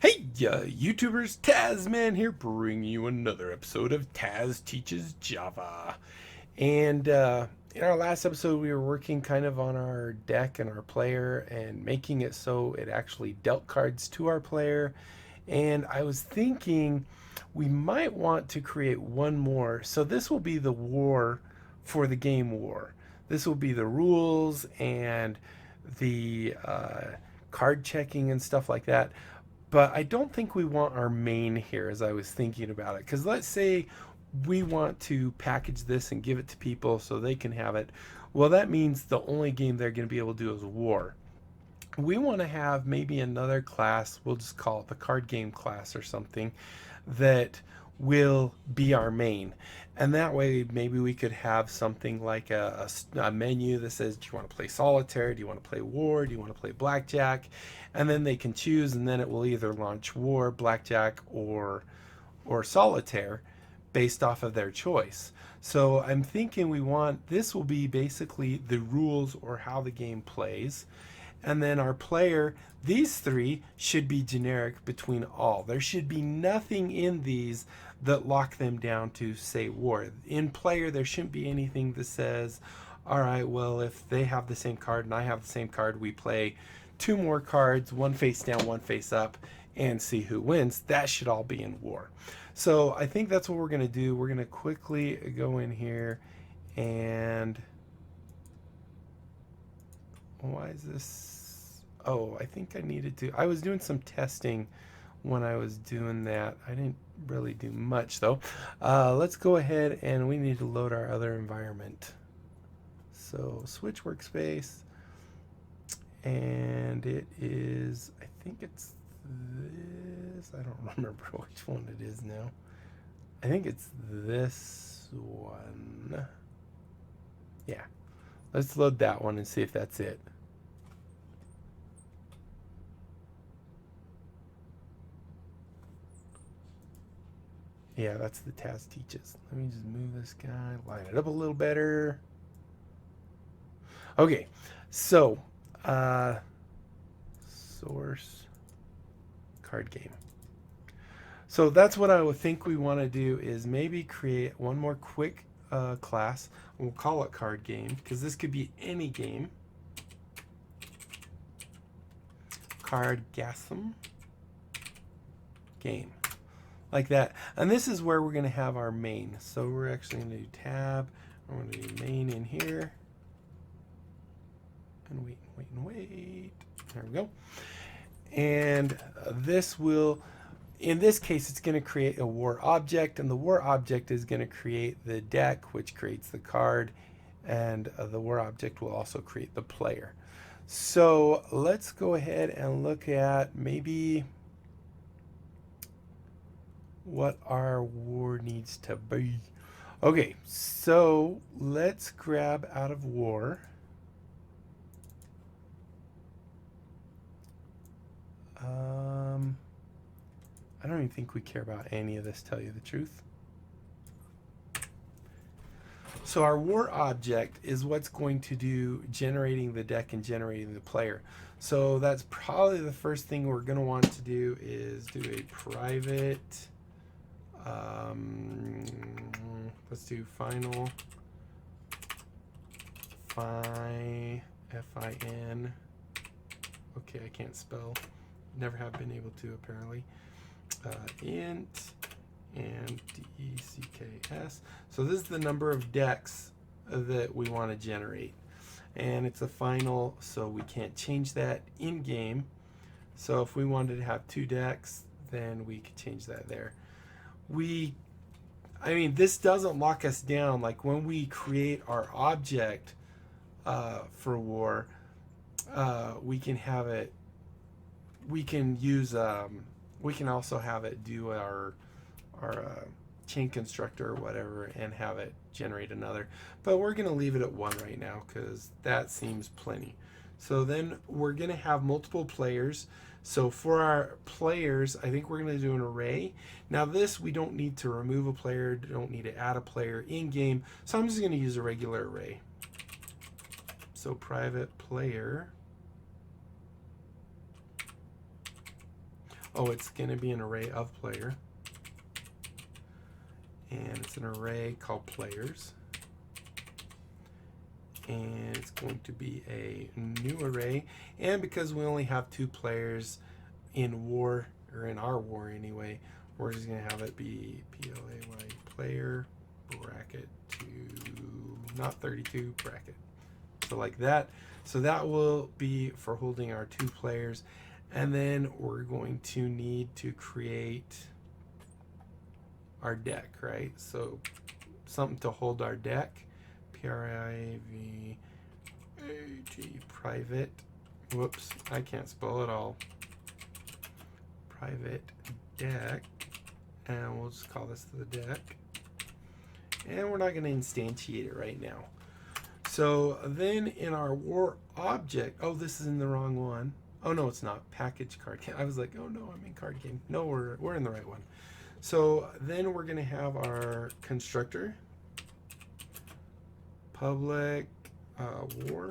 Hey, YouTubers, Tazman here, bringing you another episode of Taz Teaches Java. And in our last episode, we were working kind of on our deck and our player and making it so it actually dealt cards to our player. And I was thinking we might want to create one more. So this will be the war for the game war. This will be the rules and the card checking and stuff like that. But I don't think we want our main here as I was thinking about it. Because let's say we want to package this and give it to people so they can have it. Well, that means the only game they're going to be able to do is war. We want to have maybe another class, we'll just call it the card game class or something, that will be our main. And that way, maybe we could have something like a menu that says, do you want to play solitaire? Do you want to play war? Do you want to play blackjack? And then they can choose, and then it will either launch war, blackjack, or solitaire based off of their choice. So I'm thinking we want this will be basically the rules or how the game plays. And then our player, these three should be generic between all. There should be nothing in these that lock them down to say war. In player, there shouldn't be anything that says, all right, well, if they have the same card and I have the same card, we play two more cards, one face down, one face up, and see who wins. That should all be in war. So I think that's what we're going to do. We're going to quickly go in here and why is this? Oh, I think I needed to. I was doing some testing when I was doing that. I didn't really do much though. Let's go ahead and we need to load our other environment. So switch workspace, and it is, I think it's this. I don't remember which one it is now. I think it's this one. Yeah. Let's load that one and see if that's it. Yeah, that's the Taz Teaches. Let me just move this guy, line it up a little better. Okay, so source card game. So that's what I would think we want to do is maybe create one more quick class. We'll call it card game because this could be any game. Cardgasm game. Like that. And this is where we're going to have our main. So we're actually going to do tab. We're going to do main in here. And wait, wait, and wait. There we go. And this will, in this case, it's going to create a war object. And the war object is going to create the deck, which creates the card. And the war object will also create the player. So let's go ahead and look at maybe what our war needs to be. Okay, so let's grab out of war. I don't even think we care about any of this, tell you the truth. So our war object is what's going to do generating the deck and generating the player. So that's probably the first thing we're going to want to do is do a private. Let's do final fin. Okay, I can't spell. Never have been able to apparently. Int and decks. So this is the number of decks that we want to generate, and it's a final, so we can't change that in game. So if we wanted to have two decks, then we could change that there. I mean, this doesn't lock us down. Like when we create our object for war, we can have it. We can use. We can also have it do our chain constructor or whatever, and have it generate another. But we're going to leave it at one right now because that seems plenty. So then we're going to have multiple players. So for our players, I think we're going to do an array. Now this, we don't need to remove a player, don't need to add a player in game. So I'm just going to use a regular array. So private player. Oh, it's going to be an array of player. And it's an array called players. And it's going to be a new array. And because we only have 2 players in war, or in our war anyway, we're just going to have it be play player bracket 2, not 32 bracket. So like that. So that will be for holding our 2 players. And then we're going to need to create our deck, right? So something to hold our deck. private private. Whoops, I can't spell it all. Private deck. And we'll just call this the deck. And we're not going to instantiate it right now. So then in our war object, oh, this is in the wrong one. Oh no, it's not. Package card game. I was like, oh no, I'm in card game. No, we're in the right one. So then we're going to have our constructor, public war.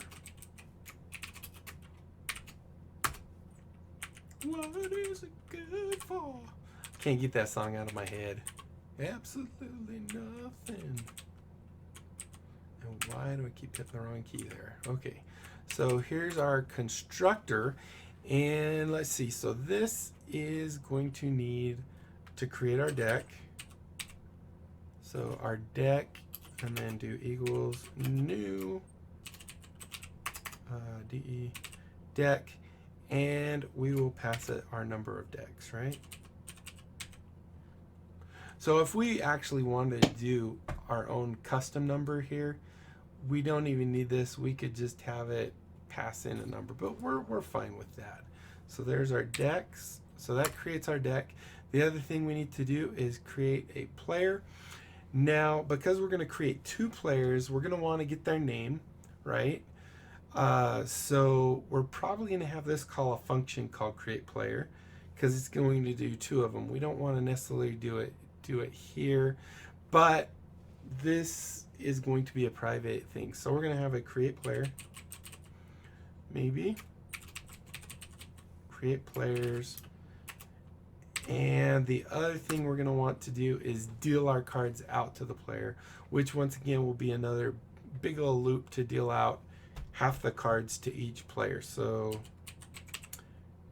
What is it good for? Can't get that song out of my head. Absolutely nothing. And why do I keep hitting the wrong key there? Okay, so here's our constructor. And let's see, so this is going to need to create our deck. So our deck, and then do equals new de deck, and we will pass it our number of decks, right? So if we actually wanted to do our own custom number here, we don't even need this. We could just have it pass in a number, but we're fine with that. So there's our decks. So that creates our deck. The other thing we need to do is create a player. Now, because we're going to create 2 players, we're going to want to get their name, right? So we're probably going to have this call a function called create player, because it's going to do 2 of them. We don't want to necessarily do it here, but this is going to be a private thing. So we're going to have a create player, maybe create players. And the other thing we're going to want to do is deal our cards out to the player, which once again will be another big old loop to deal out half the cards to each player. So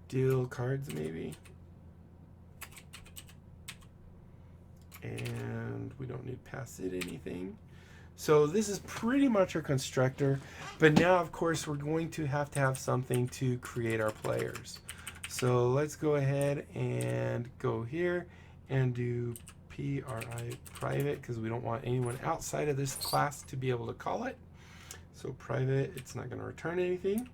deal cards maybe. And we don't need to pass it anything. So this is pretty much our constructor, but now of course we're going to have something to create our players. So let's go ahead and go here and do private, because we don't want anyone outside of this class to be able to call it. So private, it's not going to return anything.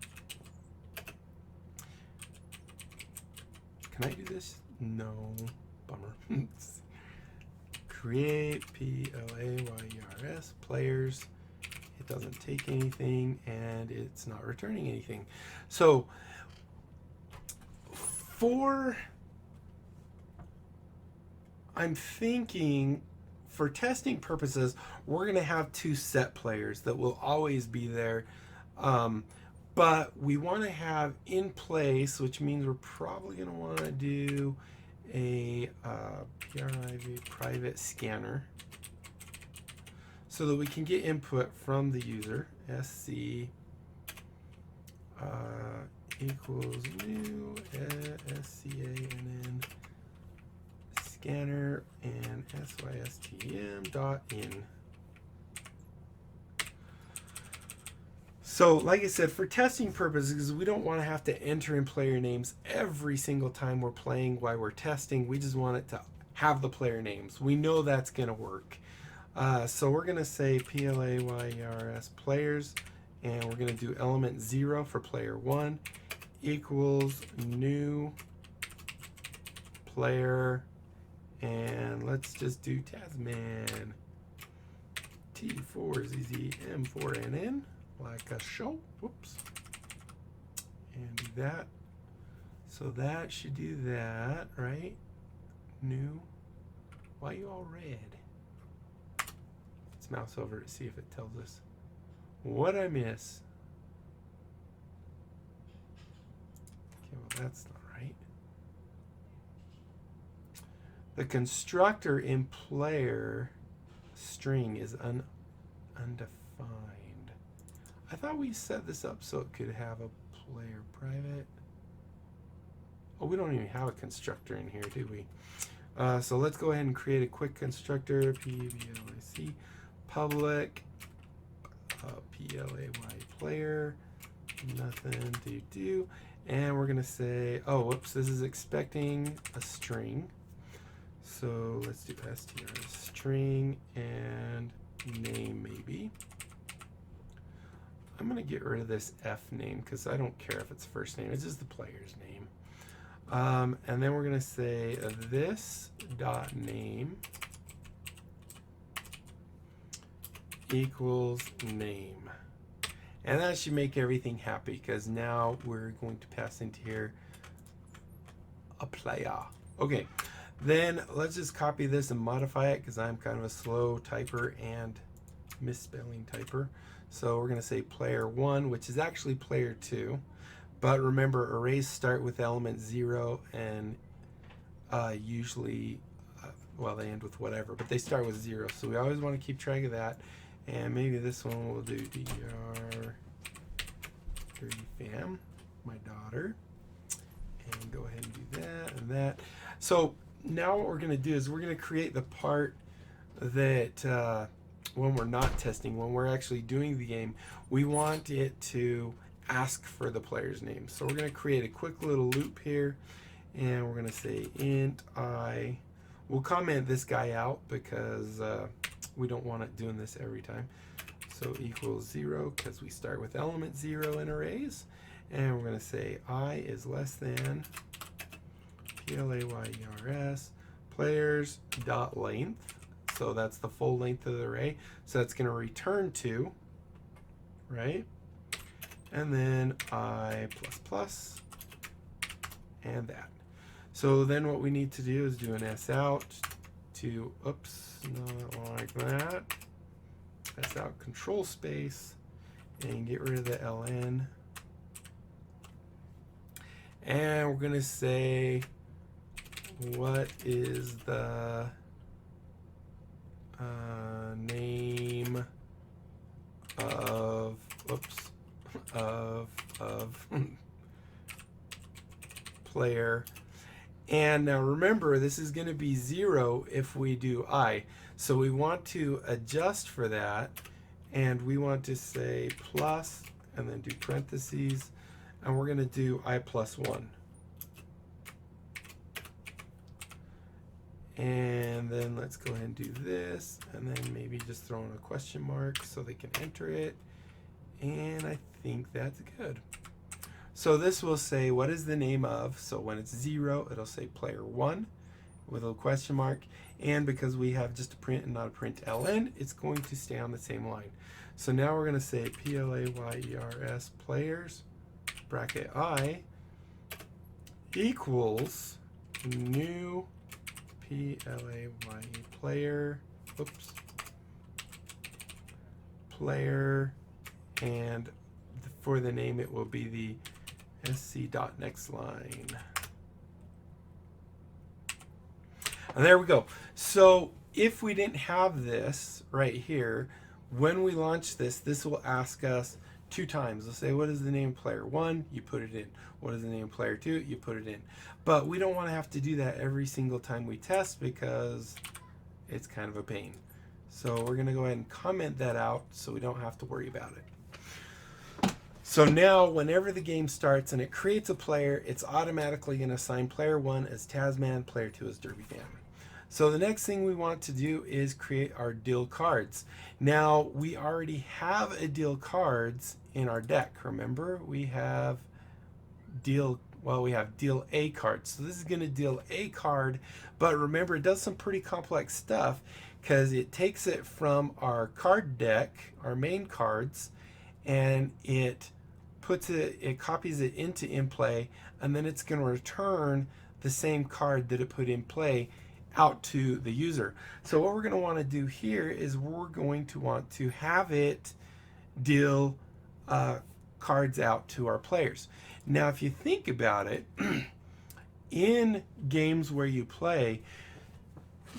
Can I do this? No, bummer. Create players players. It doesn't take anything and it's not returning anything. So I'm thinking for testing purposes, we're going to have 2 set players that will always be there. But we want to have in place, which means we're probably going to want to do a private scanner so that we can get input from the user. sc equals new SCANN scanner and system dot in. So like I said, for testing purposes, we don't want to have to enter in player names every single time we're playing while we're testing. We just want it to have the player names. We know that's going to work. So we're going to say players players, and we're going to do element 0 for player 1 equals new player, and let's just do Tasman T4zzM4NN like a show. Whoops. And do that. So that should do that, right? New. Why are you all red? Let's mouse over to see if it tells us what I miss. Okay, well that's not right. the constructor in player string is undefined. I thought we set this up so it could have a player private. Oh, we don't even have a constructor in here, do we? So let's go ahead and create a quick constructor, PBLIC, public, PLAY player, nothing to do. And we're going to say, oh, whoops, this is expecting a string. So let's do str string and name maybe. I'm going to get rid of this F name because I don't care if it's first name. It's just the player's name. And then we're going to say this dot name equals name. And that should make everything happy because now we're going to pass into here a player. Okay, then let's just copy this and modify it because I'm kind of a slow typer and misspelling typer. So we're going to say player 1, which is actually player 2. But remember, arrays start with element 0 and usually, well, they end with whatever, but they start with 0. So we always want to keep track of that. And maybe this one will do dr fam, my daughter. And go ahead and do that and that. So now what we're going to do is we're going to create the part that when we're not testing, when we're actually doing the game, we want it to ask for the player's name. So we're going to create a quick little loop here, and we're going to say int I. We'll comment this guy out because we don't want it doing this every time. So equals 0 because we start with element 0 in arrays, and we're going to say I is less than PLAYERS players dot length. So that's the full length of the array. So that's going to return 2, right? And then I plus plus and that. So then what we need to do is do an S out to, oops, not like that. S out control space and get rid of the LN. And we're going to say, what is the name of, oops, of player. And now remember, this is going to be 0 if we do I. So we want to adjust for that, and we want to say plus and then do parentheses, and we're going to do I plus 1. And then let's go ahead and do this, and then maybe just throw in a question mark so they can enter it. And I think that's good. So this will say, what is the name of? So when it's 0, it'll say player 1 with a question mark. And because we have just a print and not a print ln, it's going to stay on the same line. So now we're going to say PLAYERS players bracket I equals new PLAYE player, oops, player, and for the name it will be the sc.nextLine. And there we go. So if we didn't have this right here, when we launch this, this will ask us 2 times. It'll say, what is the name of player 1? You put it in. What is the name of player 2? You put it in. But we don't want to have to do that every single time we test because it's kind of a pain. So we're going to go ahead and comment that out so we don't have to worry about it. So now whenever the game starts and it creates a player, it's automatically going to assign player 1 as Tasman, player 2 as DerbyFan. So the next thing we want to do is create our deal cards. Now we already have a deal cards in our deck. Remember, we have deal A cards. So this is going to deal A card, but remember it does some pretty complex stuff because it takes it from our card deck, our main cards, and it copies it into in play, and then it's going to return the same card that it put in play out to the user. So what we're going to want to do here is we're going to want to have it deal cards out to our players. Now if you think about it, in games where you play,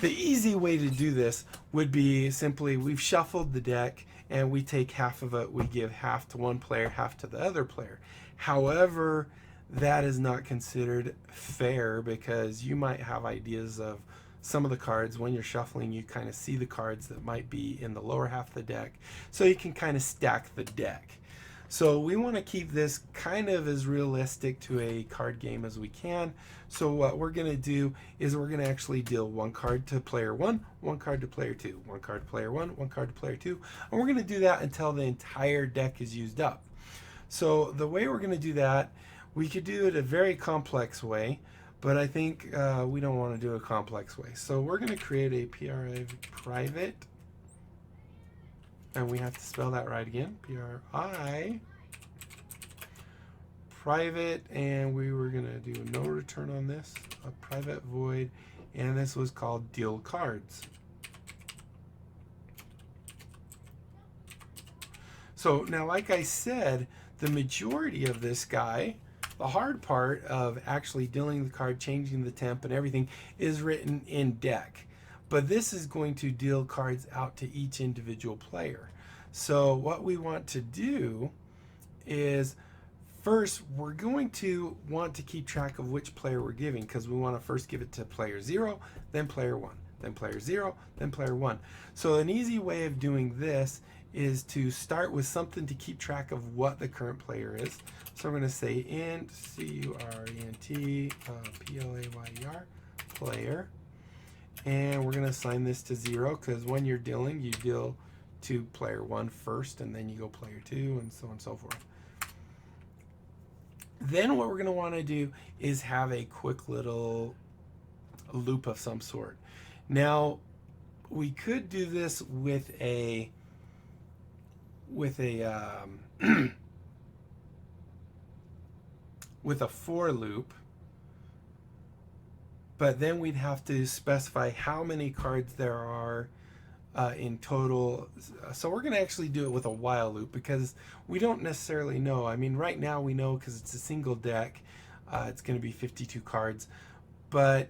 The easy way to do this would be simply we've shuffled the deck and we take half of it, we give half to one player, half to the other player. However, that is not considered fair because you might have ideas of some of the cards. When you're shuffling, you kind of see the cards that might be in the lower half of the deck, so you can kind of stack the deck. So we want to keep this kind of as realistic to a card game as we can. So what we're going to do is we're going to actually deal one card to player one, one card to player two, one card to player one, one card to player two, and we're going to do that until the entire deck is used up. So the way we're going to do that, we could do it a very complex way, but I think we don't want to do a complex way. So we're going to create a private, and we have to spell that right again, PRI, private, and we were going to do no return on this, a private void, and this was called deal cards. So now, like I said, the majority of this guy, the hard part of actually dealing the card, changing the temp and everything, is written in deck. But this is going to deal cards out to each individual player. So what we want to do is, first, we're going to want to keep track of which player we're giving, because we want to first give it to player 0, then player 1, then player 0, then player 1. So an easy way of doing this is to start with something to keep track of what the current player is. So we're going to say int current player, player, and we're going to assign this to 0, because when you're dealing, you deal to player 1 first, and then you go player 2, and so on and so forth. Then what we're going to want to do is have a quick little loop of some sort. Now, we could do this with a with a for loop, but then we'd have to specify how many cards there are in total. So we're going to actually do it with a while loop, because we don't necessarily know. I mean, right now we know because it's a single deck, it's going to be 52 cards, but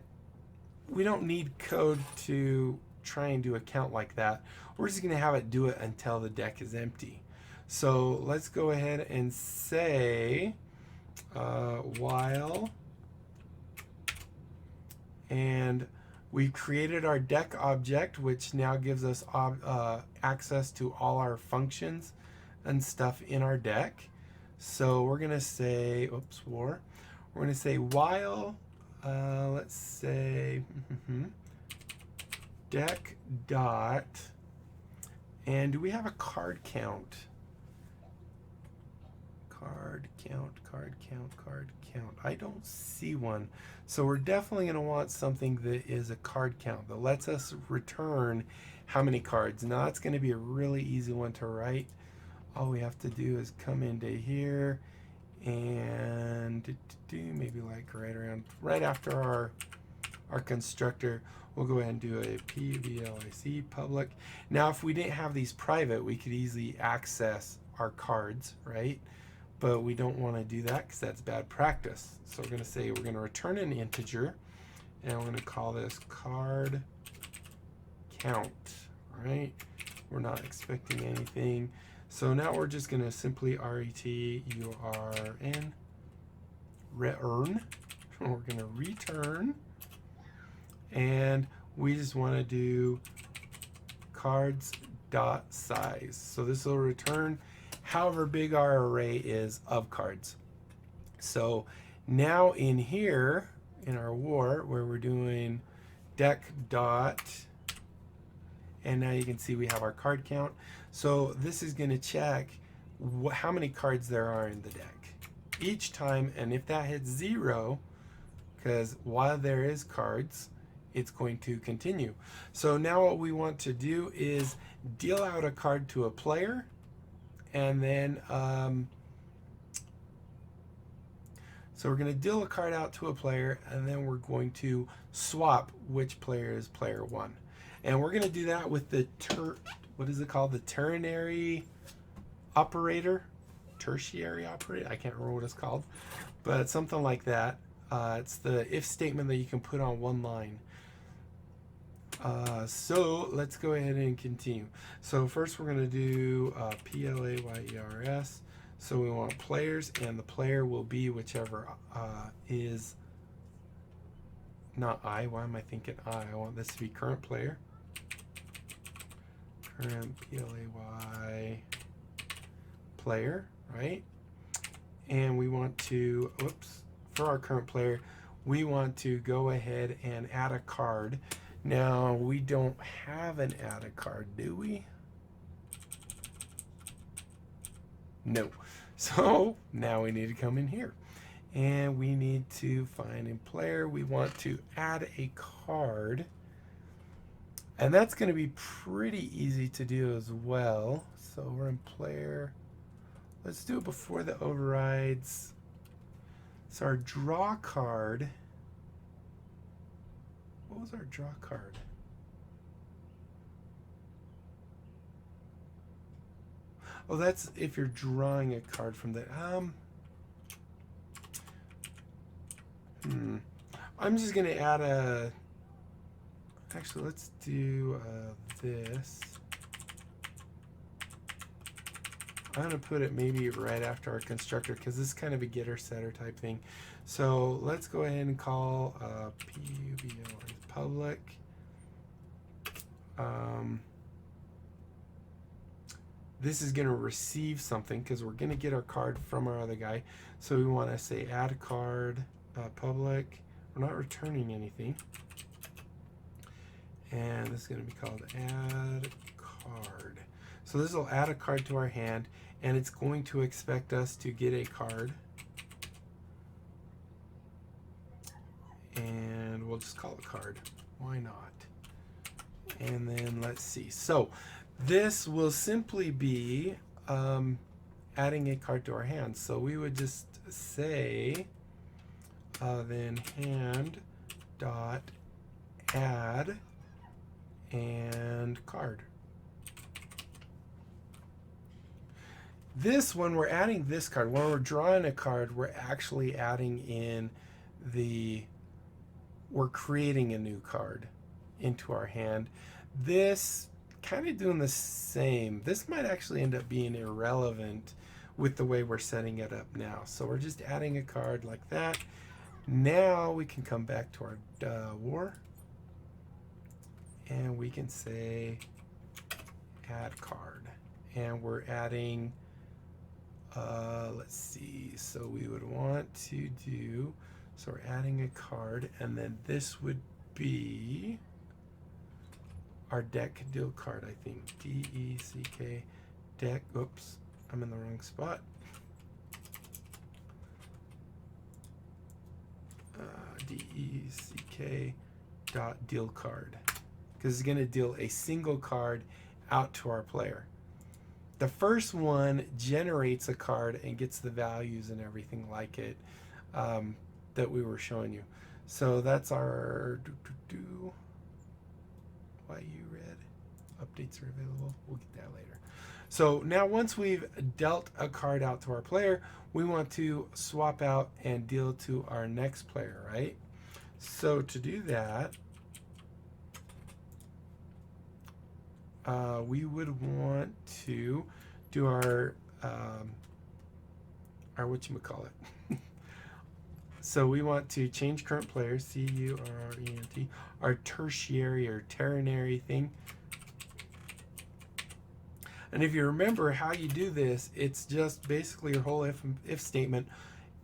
we don't need code to try and do a count like that. We're just going to have it do it until the deck is empty. So let's go ahead and say while, and we've created our deck object, which now gives us access to all our functions and stuff in our deck. So we're going to say, we're going to say while, let's say deck dot, and do we have a card count? Card count. I don't see one. So we're definitely going to want something that is a card count that lets us return how many cards. Now that's going to be a really easy one to write. All we have to do is come into here and maybe like right after our constructor, we'll go ahead and do a public public. Now if we didn't have these private, we could easily access our cards, right? But we don't want to do that because that's bad practice. So we're going to say we're going to return an integer, and we're going to call this card count, right? We're not expecting anything. So now we're just going to simply return. We're going to return, and we just want to do cards dot size. So this will return however big our array is of cards. So now in here, in our war, where we're doing deck dot, and now you can see we have our card count. So this is going to check how many cards there are in the deck each time, and if that hits 0, because while there is cards, it's going to continue. So now what we want to do is deal out a card to a player, and then so we're going to deal a card out to a player, and then we're going to swap which player is player 1. And we're going to do that with the what is it called? The ternary operator? Tertiary operator? I can't remember what it's called, but it's something like that. It's the if statement that you can put on one line. So let's go ahead and continue. So first we're going to do players. So we want players, and the player will be whichever is not I. Why am I thinking I? I want this to be current player. Current play player, right? And we want to, for our current player, we want to go ahead and add a card. Now, we don't have an add a card, do we? No. So now we need to come in here. And we need to find in player, we want to add a card. And that's going to be pretty easy to do as well. So we're in player. Let's do it before the overrides. So our draw card. What was our draw card? Oh, that's if you're drawing a card from the I'm just gonna add a. Actually, let's do this. I'm gonna put it maybe right after our constructor because this is kind of a getter setter type thing. So let's go ahead and call public. This is going to receive something because we're going to get our card from our other guy. So we want to say add card public. We're not returning anything. And this is going to be called add card. So this will add a card to our hand, and it's going to expect us to get a card. And we'll just call it card. Why not? And then let's see. So this will simply be adding a card to our hand. So we would just say then hand dot add and card. This, when we're adding this card, when we're drawing a card, we're actually adding in we're creating a new card into our hand. This kind of doing the same. This might actually end up being irrelevant with the way we're setting it up now. So we're just adding a card like that. Now we can come back to our war, and we can say add card, and we're adding let's see, so we would want to do, so we're adding a card, and then this would be our deck deal card, I think. D-E-C-K deck. Oops, I'm in the wrong spot. D-E-C-K dot deal card, because it's going to deal a single card out to our player. The first one generates a card and gets the values and everything like it that we were showing you. So that's our why you read updates are available. We'll get that later. So now once we've dealt a card out to our player, we want to swap out and deal to our next player, right? So to do that, we would want to do our whatchamacallit. So we want to change current player, C-U-R-R-E-N-T, our tertiary or ternary thing. And if you remember how you do this, it's just basically your whole if statement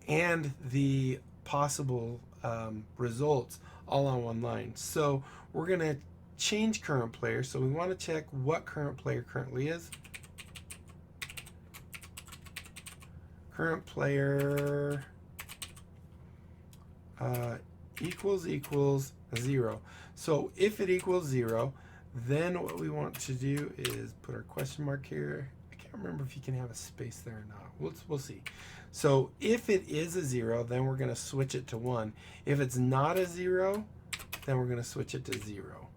and the possible results all on one line. So we're going to change current player. So we want to check what current player currently is. Current player equals 0. So if it equals 0, then what we want to do is put our question mark here. I can't remember if you can have a space there or not. We'll see. So if it is a 0, then we're going to switch it to 1. If it's not a 0, then we're going to switch it to 0.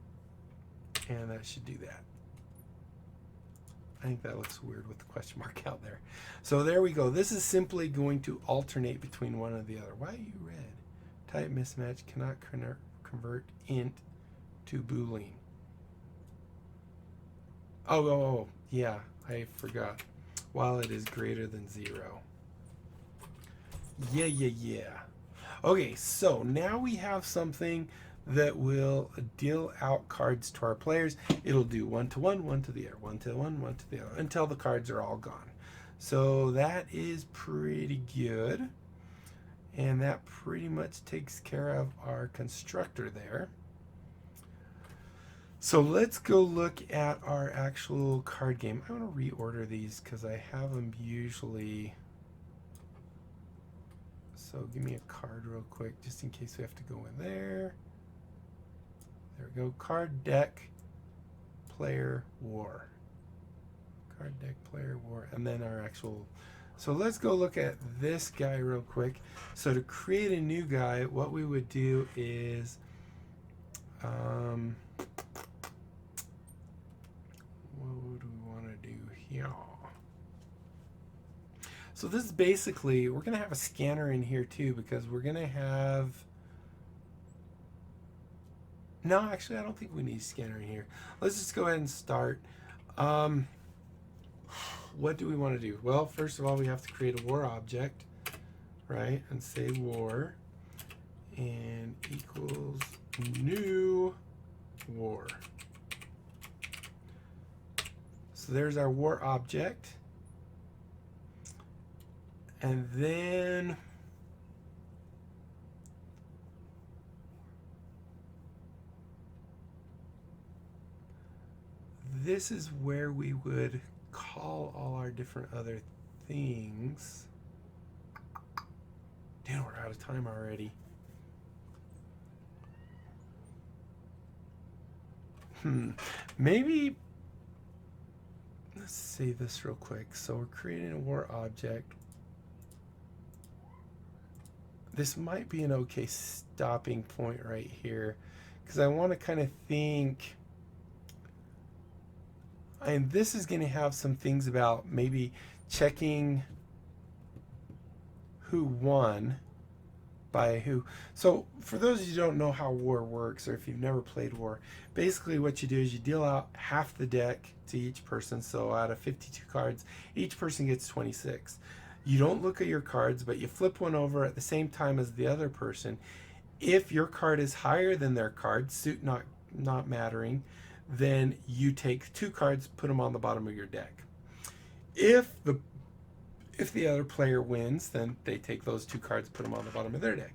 And that should do that. I think that looks weird with the question mark out there. So there we go. This is simply going to alternate between one and the other. Why are you red? Type mismatch, cannot convert int to Boolean. Yeah, I forgot. While it is greater than 0. Yeah. Okay, so now we have something that will deal out cards to our players. It'll do 1 to 1, 1 to the other, 1 to 1, 1 to the other, until the cards are all gone. So that is pretty good. And that pretty much takes care of our constructor there. So let's go look at our actual card game. I want to reorder these because I have them usually. So give me a card real quick, just in case we have to go in there. There we go. Card, deck, player, war. Card, deck, player, war. And then our actual. So let's go look at this guy real quick. So to create a new guy, what we would do is what do we want to do here? So this is basically, we're going to have a scanner in here too, because we're going to have, no, actually I don't think we need a scanner in here. Let's just go ahead and start. What do we want to do? Well, first of all, we have to create a war object, right? And say war and equals new war. So there's our war object. And then this is where we would call all our different other things. Damn, we're out of time already. Maybe, let's say this real quick. So we're creating a war object. This might be an okay stopping point right here, because I want to kind of think, and this is going to have some things about maybe checking who won by who. So for those of you who don't know how war works, or if you've never played war, basically what you do is you deal out half the deck to each person. So out of 52 cards, each person gets 26. You don't look at your cards, but you flip one over at the same time as the other person. If your card is higher than their card, suit not mattering, then you take 2 cards, put them on the bottom of your deck. If the other player wins, then they take those 2 cards, put them on the bottom of their deck.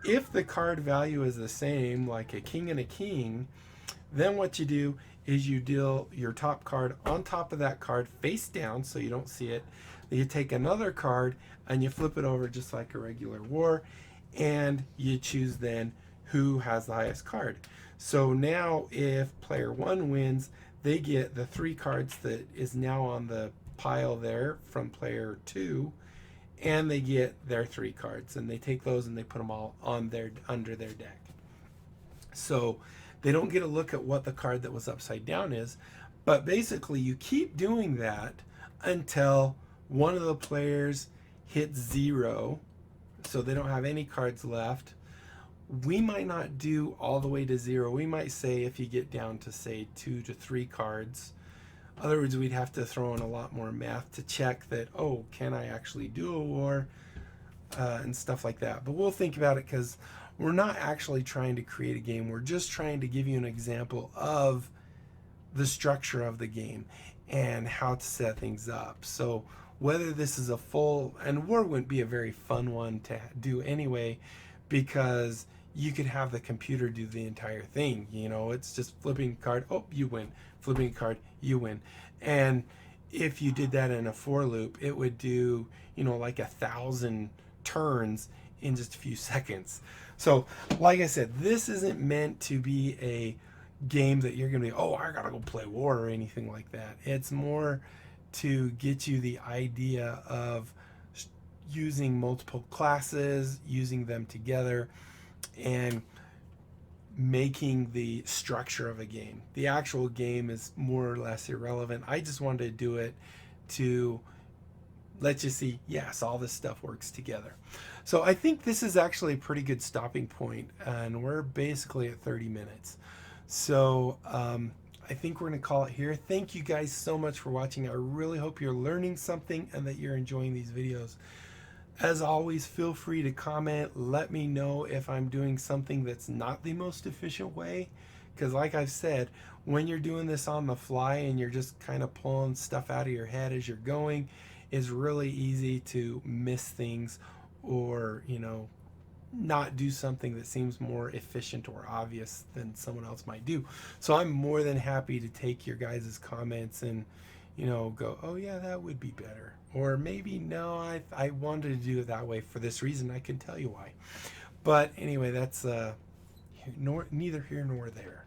If the card value is the same, like a king and a king, then what you do is you deal your top card on top of that card face down so you don't see it. You take another card and you flip it over just like a regular war, and you choose then who has the highest card. So now if player 1 wins, they get the 3 cards that is now on the pile there from player 2, and they get their 3 cards, and they take those and they put them all on under their deck. So they don't get a look at what the card that was upside down is, but basically you keep doing that until one of the players hits 0, so they don't have any cards left. We might not do all the way to 0. We might say if you get down to, say, 2 to 3 cards. In other words, we'd have to throw in a lot more math to check that, oh, can I actually do a war, and stuff like that. But we'll think about it, because we're not actually trying to create a game. We're just trying to give you an example of the structure of the game and how to set things up. So whether this is a full, and war wouldn't be a very fun one to do anyway, because you could have the computer do the entire thing. You know, it's just flipping a card, oh, you win. Flipping a card, you win. And if you did that in a for loop, it would do, you know, like 1,000 turns in just a few seconds. So, like I said, this isn't meant to be a game that you're going to be, oh, I got to go play war or anything like that. It's more to get you the idea of using multiple classes, using them together, and making the structure of a game. The actual game is more or less irrelevant. I just wanted to do it to let you see, yes, all this stuff works together. So I think this is actually a pretty good stopping point, and we're basically at 30 minutes. So I think we're going to call it here. Thank you guys so much for watching. I really hope you're learning something and that you're enjoying these videos. As always, feel free to comment. Let me know if I'm doing something that's not the most efficient way. Because like I've said, when you're doing this on the fly and you're just kind of pulling stuff out of your head as you're going, it's really easy to miss things or, you know, not do something that seems more efficient or obvious than someone else might do. So I'm more than happy to take your guys' comments and, you know, go, oh yeah, that would be better. Or maybe, no, I wanted to do it that way for this reason. I can tell you why. But anyway, that's neither here nor there.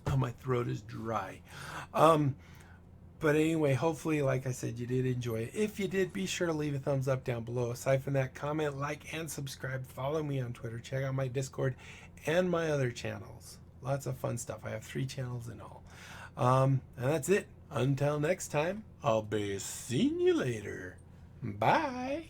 Oh, my throat is dry. But anyway, hopefully, like I said, you did enjoy it. If you did, be sure to leave a thumbs up down below. Aside from that, comment, like, and subscribe. Follow me on Twitter. Check out my Discord and my other channels. Lots of fun stuff. I have 3 channels in all. And that's it. Until next time, I'll be seeing you later. Bye.